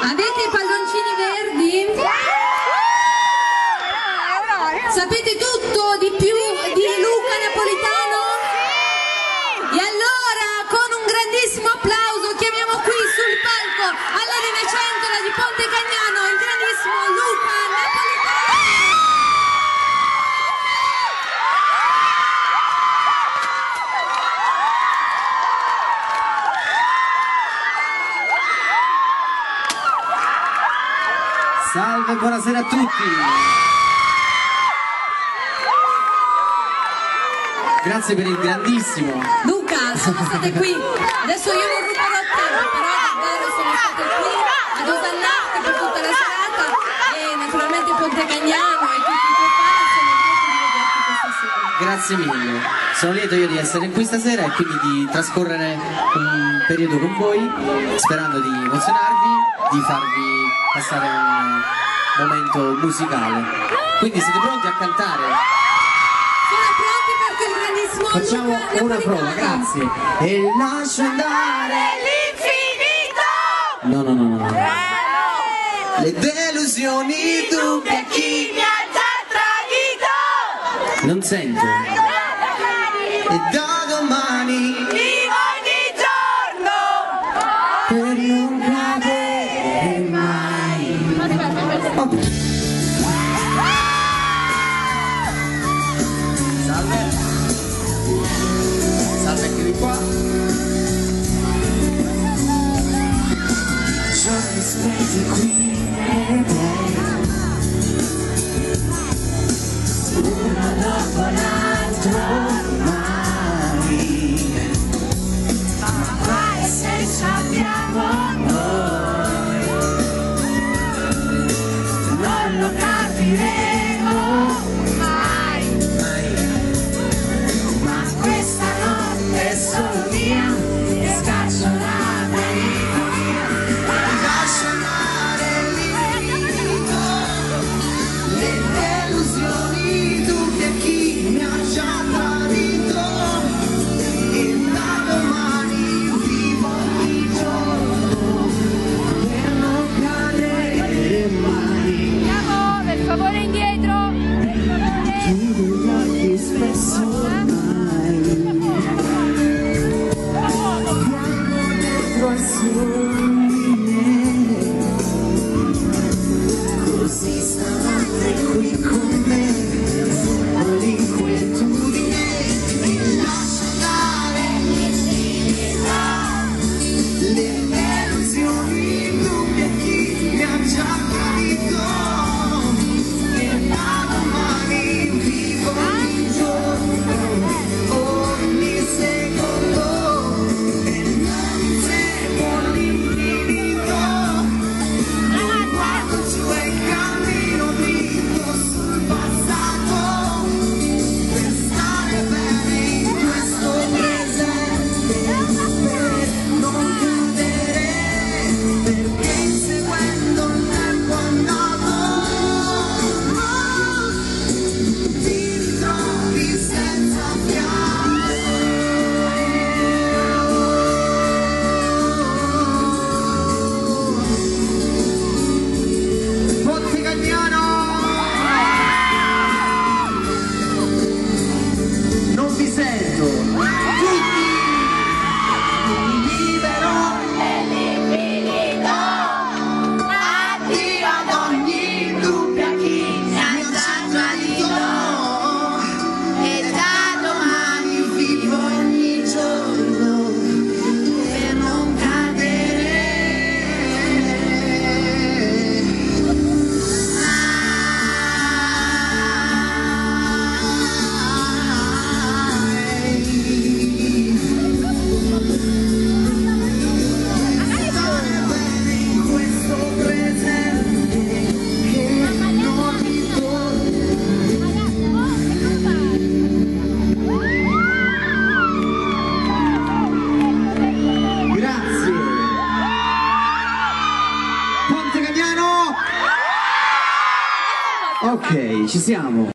Avete i palloncini verdi? Sapete tutto di più di Luca Napolitano? E allora, con un grandissimo applauso, chiamiamo qui sul palco alla Rinecentola di Ponte Cagnano il grandissimo Luca Napolitano! Salve, buonasera a tutti! Grazie per il grandissimo. Luca, sono state qui. Adesso io non ruberò tempo, però davvero sono state qui ad osannarti per tutta la serata e naturalmente Ponte Cagnano e tutti i tuoi fan sono lieti di vederti questa sera. Grazie mille. Sono lieto io di essere qui stasera e quindi di trascorrere un periodo con voi, sperando di emozionarvi, di farvi passare un momento musicale. Quindi siete pronti a cantare? Facciamo una prova, grazie. E lascio andare l'infinito. No. Le delusioni tu Per chi mi ha già tradito. non sento. E da domani Vivo ogni giorno. per non cadere mai. Salve anche di qua. Giorni spesi qui e uno dopo l'altro ormai. Ma quale senso abbiamo noi? Non lo capiremo mai. Ma questa notte è solo mia e scaccio la memoria. Lascio andare l'infinito, le delusioni tu per chi mi ha già tradito. E da domani vivo ogni giorno per non cadere mai. Andiamo, per favore indietro. Chiudo gli occhi spesso ormai, piango dentro al sogni miei, così stanotte qui con me, ho l'inquietudine e lascio andare le delusioni tu per chi mi ha già tradito. E da domani vivo ogni giorno, ogni secondo, e non seguo l'infinito. Non guardo giù e cammino dritto sul passato, per stare bene in questo presente, per non cadere, perché inseguendo il tempo andato ti ritrovi senza fiato. Ponte Cagnano! Non vi sento! Tutti! Libero! Nell'infinito. Addio ad ogni dubbio a chi mi ha già tradito. E da domani vivo ogni giorno per non cadere. Stare bene in questo presente che non ritorna. Grazie. Ponte Cagnano. Ok, ci siamo.